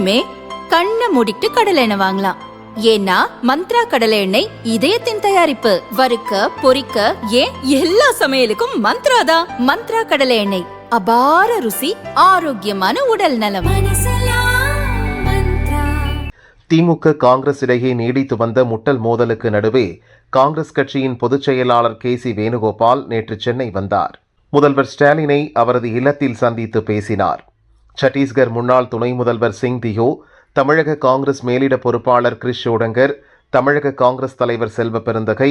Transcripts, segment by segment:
இனிமே கண்ணை மூடிட்டு கடலை எண்ணெய் வாங்கலாம். ஏன்னா மந்த்ரா கடலை எண்ணெய் இதயத்தின் தயாரிப்பு. வறுக்க பொரிக்க ஏன் எல்லா சமையலுக்கும் மந்த்ரா தான். மந்த்ரா கடலை எண்ணெய், அபார ருசி, ஆரோக்கியமான உடல் நலம். திமுக காங்கிரஸ் இடையே நீடித்து வந்த முட்டல் மோதலுக்கு நடுவே காங்கிரஸ் கட்சியின் பொதுச் செயலாளர் KC வேணுகோபால் நேற்று சென்னை வந்தார். முதல்வர் ஸ்டாலினை அவரது இல்லத்தில் சந்தித்து பேசினார். சத்தீஸ்கர் முன்னாள் துணை முதல்வர் சிங் தியோ, தமிழக காங்கிரஸ் மேலிட பொறுப்பாளர் கிரிஷ் சோடங்கர், தமிழக காங்கிரஸ் தலைவர் செல்வ பெருந்தகை,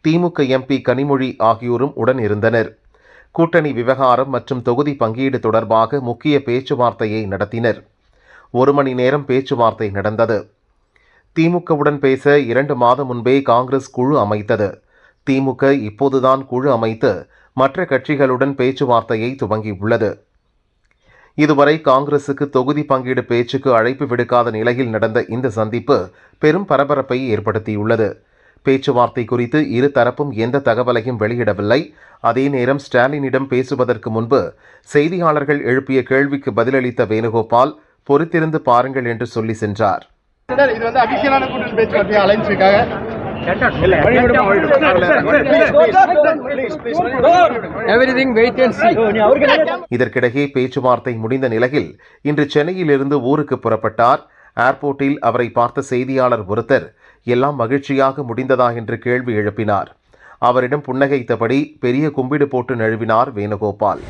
திமுக MP கனிமொழி ஆகியோரும் உடன் இருந்தனர். கூட்டணி விவகாரம் மற்றும் தொகுதி பங்கீடு தொடர்பாக முக்கிய பேச்சுவார்த்தையை நடத்தினர். 1 மணி நேரம் பேச்சுவார்த்தை நடந்தது. திமுகவுடன் பேச 2 மாதம் முன்பே காங்கிரஸ் குழு அமைத்தது. திமுக இப்போதுதான் குழு அமைத்து மற்ற கட்சிகளுடன் பேச்சுவார்த்தையை துவங்கியுள்ளது. இதுவரை காங்கிரசுக்கு தொகுதி பங்கீடு பேச்சுக்கு அழைப்பு விடுக்காத நிலையில் நடந்த இந்த சந்திப்பு பெரும் பரபரப்பை ஏற்படுத்தியுள்ளது. பேச்சுவார்த்தை குறித்து இரு தரப்பும் எந்த தகவலையும் வெளியிடவில்லை. அதே நேரம் ஸ்டாலினிடம் பேசுவதற்கு முன்பு செய்தியாளர்கள் எழுப்பிய கேள்விக்கு பதிலளித்த வேணுகோபால், பொறுத்திருந்து பாருங்கள் என்று சொல்லி சென்றார். இதற்கிடையே பேச்சுவார்த்தை முடிந்த நிலையில் இன்று சென்னையில் இருந்து ஊருக்கு புறப்பட்டார். ஏர்போர்ட்டில் அவரை பார்த்த செய்தியாளர் ஒருத்தர், எல்லாம் மகிழ்ச்சியாக முடிந்ததா என்று கேள்வி எழுப்பினார். அவரிடம் புன்னகைத்தபடி பெரிய கும்பிடு போட்டு நழுவினார் வேணுகோபால்.